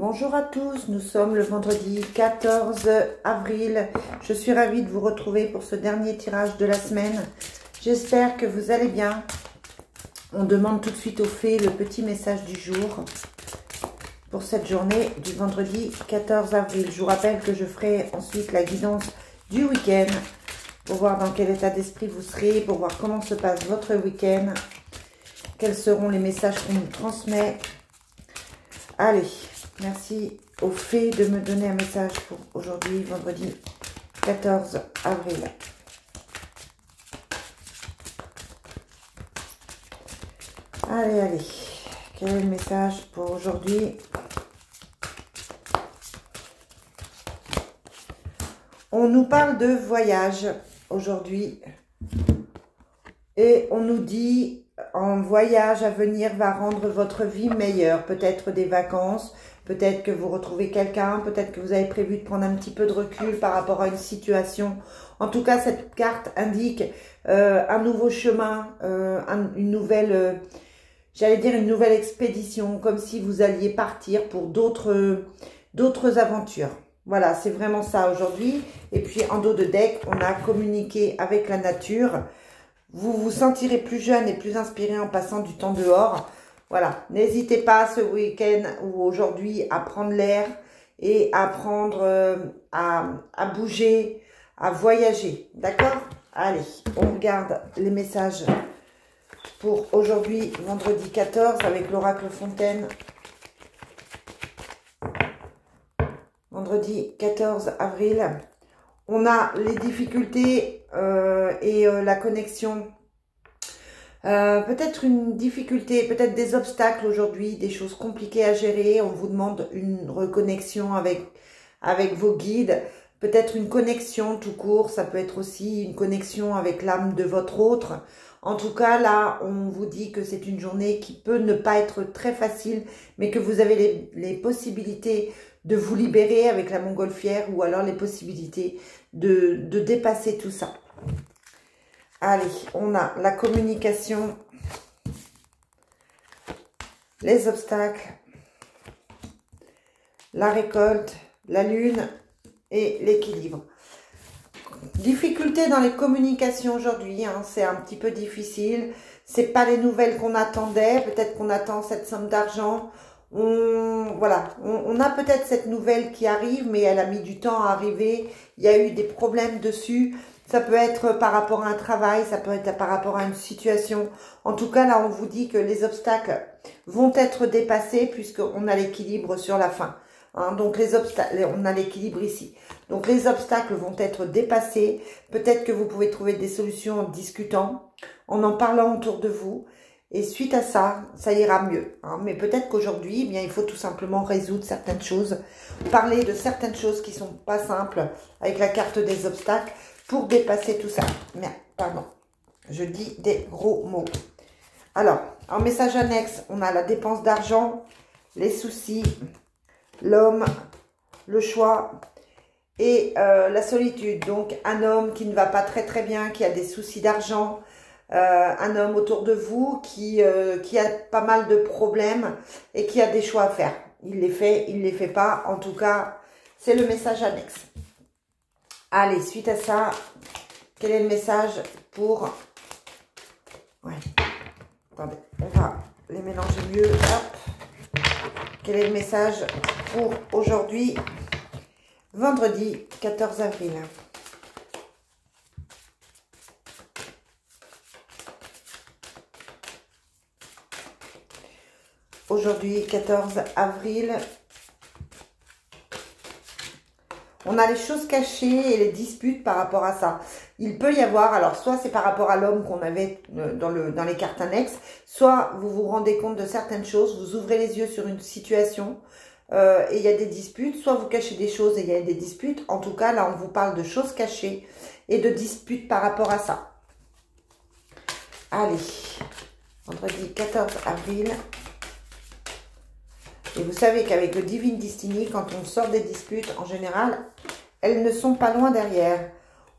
Bonjour à tous, nous sommes le vendredi 14 avril. Je suis ravie de vous retrouver pour ce dernier tirage de la semaine. J'espère que vous allez bien. On demande tout de suite aux fées le petit message du jour pour cette journée du vendredi 14 avril. Je vous rappelle que je ferai ensuite la guidance du week-end pour voir dans quel état d'esprit vous serez, pour voir comment se passe votre week-end, quels seront les messages qu'on nous transmet. Allez, merci aux fées de me donner un message pour aujourd'hui, vendredi 14 avril. Allez, allez. Quel est le message pour aujourd'hui? On nous parle de voyage aujourd'hui. Et on nous dit, un voyage à venir va rendre votre vie meilleure. Peut-être des vacances, peut-être que vous retrouvez quelqu'un, peut-être que vous avez prévu de prendre un petit peu de recul par rapport à une situation. En tout cas, cette carte indique un nouveau chemin, une nouvelle... j'allais dire une nouvelle expédition, comme si vous alliez partir pour d'autres aventures. Voilà, c'est vraiment ça aujourd'hui. Et puis, en dos de deck, on a communiqué avec la nature. Vous vous sentirez plus jeune et plus inspiré en passant du temps dehors. Voilà, n'hésitez pas ce week-end ou aujourd'hui à prendre l'air et à à bouger, à voyager. D'accord? Allez, on regarde les messages pour aujourd'hui, vendredi 14, avec l'oracle Fontaine. Vendredi 14 avril. On a les difficultés et la connexion. Peut-être une difficulté, peut-être des obstacles aujourd'hui, des choses compliquées à gérer. On vous demande une reconnexion avec vos guides. Peut-être une connexion tout court. Ça peut être aussi une connexion avec l'âme de votre autre. En tout cas, là, on vous dit que c'est une journée qui peut ne pas être très facile, mais que vous avez les possibilités de vous libérer avec la montgolfière ou alors les possibilités de dépasser tout ça. Allez, on a la communication, les obstacles, la récolte, la lune et l'équilibre. Difficulté dans les communications aujourd'hui, hein, c'est un petit peu difficile. C'est pas les nouvelles qu'on attendait. Peut-être qu'on attend cette somme d'argent. Voilà, on a peut-être cette nouvelle qui arrive, mais elle a mis du temps à arriver. Il y a eu des problèmes dessus. Ça peut être par rapport à un travail, ça peut être par rapport à une situation. En tout cas, là, on vous dit que les obstacles vont être dépassés puisqu'on a l'équilibre sur la fin. Hein, donc, les obstacles, on a l'équilibre ici. Donc, les obstacles vont être dépassés. Peut-être que vous pouvez trouver des solutions en discutant, en parlant autour de vous. Et suite à ça, ça ira mieux. Hein. Mais peut-être qu'aujourd'hui, eh bien, il faut tout simplement résoudre certaines choses, parler de certaines choses qui sont pas simples avec la carte des obstacles pour dépasser tout ça. Mais, pardon, je dis des gros mots. Alors, en message annexe, on a la dépense d'argent, les soucis, l'homme, le choix et la solitude. Donc, un homme qui ne va pas très très bien, qui a des soucis d'argent, un homme autour de vous qui a pas mal de problèmes et qui a des choix à faire. Il les fait, il les fait pas. En tout cas, c'est le message annexe. Allez, suite à ça, quel est le message pour... Ouais, attendez, on va les mélanger mieux. Hop. Quel est le message pour aujourd'hui, vendredi 14 avril? Aujourd'hui, 14 avril, on a les choses cachées et les disputes par rapport à ça. Il peut y avoir, alors soit c'est par rapport à l'homme qu'on avait dans les cartes annexes, soit vous vous rendez compte de certaines choses, vous ouvrez les yeux sur une situation et il y a des disputes, soit vous cachez des choses et il y a des disputes. En tout cas, là, on vous parle de choses cachées et de disputes par rapport à ça. Allez, vendredi 14 avril. Et vous savez qu'avec le Divine Destiny, quand on sort des disputes, en général, elles ne sont pas loin derrière.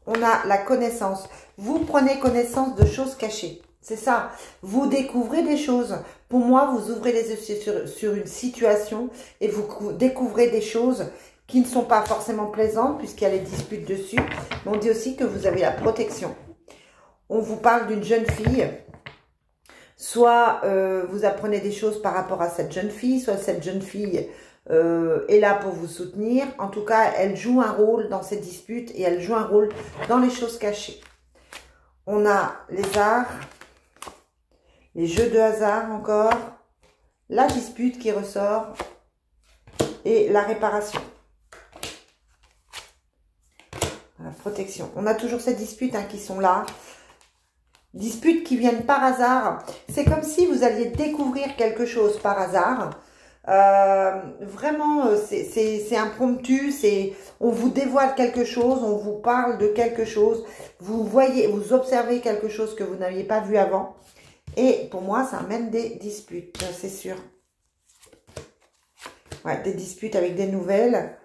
On a la connaissance. Vous prenez connaissance de choses cachées. C'est ça. Vous découvrez des choses. Pour moi, vous ouvrez les yeux sur une situation et vous découvrez des choses qui ne sont pas forcément plaisantes puisqu'il y a les disputes dessus. Mais on dit aussi que vous avez la protection. On vous parle d'une jeune fille. Soit vous apprenez des choses par rapport à cette jeune fille, soit cette jeune fille est là pour vous soutenir. En tout cas, elle joue un rôle dans ces disputes et elle joue un rôle dans les choses cachées. On a les arts, les jeux de hasard encore, la dispute qui ressort et la réparation. La protection. On a toujours ces disputes qui sont là. Disputes qui viennent par hasard. C'est comme si vous alliez découvrir quelque chose par hasard. Vraiment, c'est impromptu. On vous dévoile quelque chose, on vous parle de quelque chose. Vous voyez, vous observez quelque chose que vous n'aviez pas vu avant. Et pour moi, ça amène des disputes, c'est sûr. Ouais, des disputes avec des nouvelles.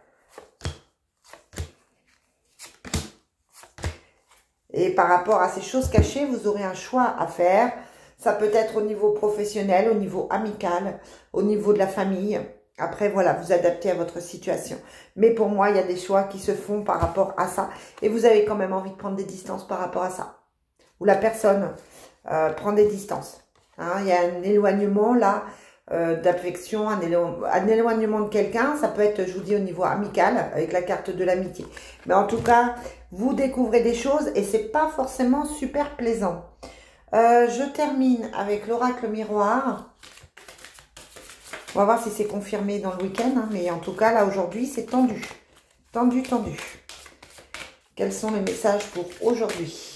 Et par rapport à ces choses cachées, vous aurez un choix à faire. Ça peut être au niveau professionnel, au niveau amical, au niveau de la famille. Après, voilà, vous adaptez à votre situation. Mais pour moi, il y a des choix qui se font par rapport à ça. Et vous avez quand même envie de prendre des distances par rapport à ça. Ou la personne prend des distances. Hein, il y a un éloignement là, d'affection, un éloignement de quelqu'un. Ça peut être, je vous dis, au niveau amical, avec la carte de l'amitié. Mais en tout cas, vous découvrez des choses et c'est pas forcément super plaisant. Je termine avec l'oracle miroir. On va voir si c'est confirmé dans le week-end. Hein, mais en tout cas, là, aujourd'hui, c'est tendu. Tendu, tendu. Quels sont les messages pour aujourd'hui?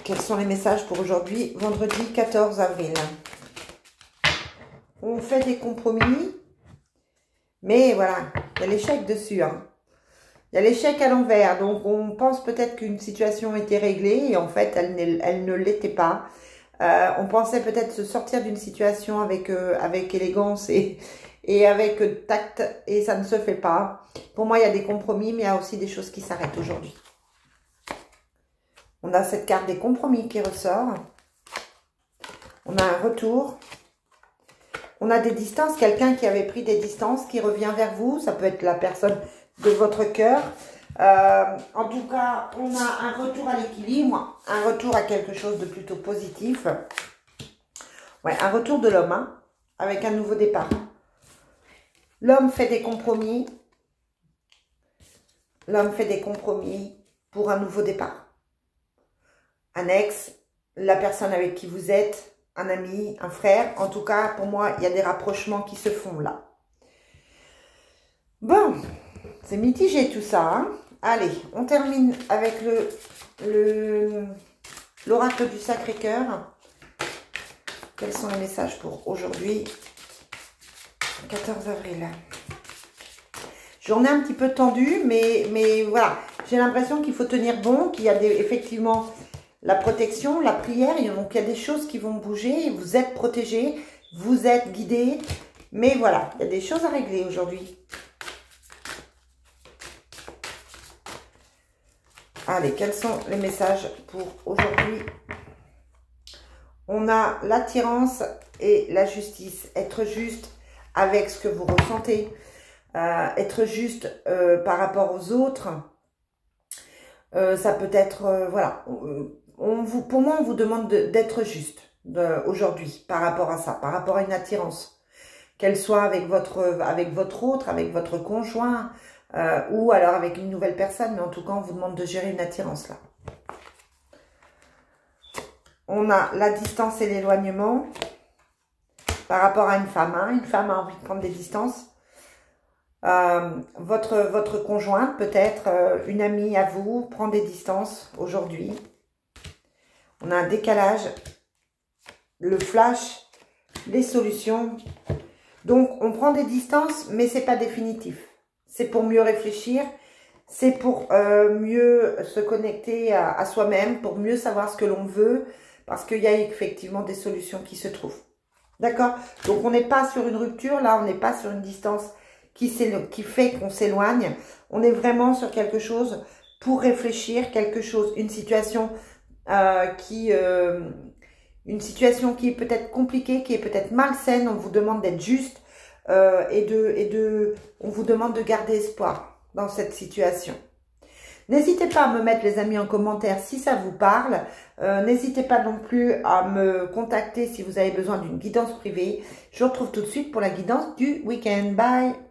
Quels sont les messages pour aujourd'hui, vendredi 14 avril? On fait des compromis. Mais voilà, il y a l'échec dessus. Hein. Il y a l'échec à l'envers. Donc, on pense peut-être qu'une situation était réglée et en fait, elle ne l'était pas. On pensait peut-être se sortir d'une situation avec élégance et avec tact et ça ne se fait pas. Pour moi, il y a des compromis, mais il y a aussi des choses qui s'arrêtent aujourd'hui. On a cette carte des compromis qui ressort. On a un retour. On a des distances, quelqu'un qui avait pris des distances, qui revient vers vous. Ça peut être la personne de votre cœur. En tout cas, on a un retour à l'équilibre, un retour à quelque chose de plutôt positif. Ouais, un retour de l'homme, hein, avec un nouveau départ. L'homme fait des compromis. L'homme fait des compromis pour un nouveau départ. Un ex, la personne avec qui vous êtes, un ami, un frère. En tout cas, pour moi, il y a des rapprochements qui se font là. Bon, c'est mitigé tout ça. Hein. Allez, on termine avec l'oracle du Sacré-Cœur. Quels sont les messages pour aujourd'hui, 14 avril? Journée un petit peu tendue, mais voilà. J'ai l'impression qu'il faut tenir bon, qu'il y a effectivement la protection, la prière. Donc, il y a des choses qui vont bouger. Vous êtes protégé, vous êtes guidé. Mais voilà, il y a des choses à régler aujourd'hui. Allez, quels sont les messages pour aujourd'hui? On a l'attirance et la justice. Être juste avec ce que vous ressentez. Être juste par rapport aux autres. Ça peut être, voilà. Pour moi, on vous demande d'être juste aujourd'hui par rapport à ça, par rapport à une attirance. Qu'elle soit avec votre autre, avec votre conjoint, ou alors avec une nouvelle personne. Mais en tout cas, on vous demande de gérer une attirance là. On a la distance et l'éloignement par rapport à une femme. Hein. Une femme a envie de prendre des distances. Votre conjointe, peut-être une amie à vous, prend des distances aujourd'hui. On a un décalage, le flash, les solutions. Donc, on prend des distances, mais c'est pas définitif. C'est pour mieux réfléchir, c'est pour mieux se connecter à soi-même, pour mieux savoir ce que l'on veut, parce qu'il y a effectivement des solutions qui se trouvent. D'accord? Donc, on n'est pas sur une rupture, là, on n'est pas sur une distance qui fait qu'on s'éloigne. On est vraiment sur quelque chose pour réfléchir, quelque chose, une situation qui est peut-être compliquée, qui est peut-être malsaine. On vous demande d'être juste on vous demande de garder espoir dans cette situation. N'hésitez pas à me mettre, les amis, en commentaire si ça vous parle. N'hésitez pas non plus à me contacter si vous avez besoin d'une guidance privée. Je vous retrouve tout de suite pour la guidance du week-end. Bye!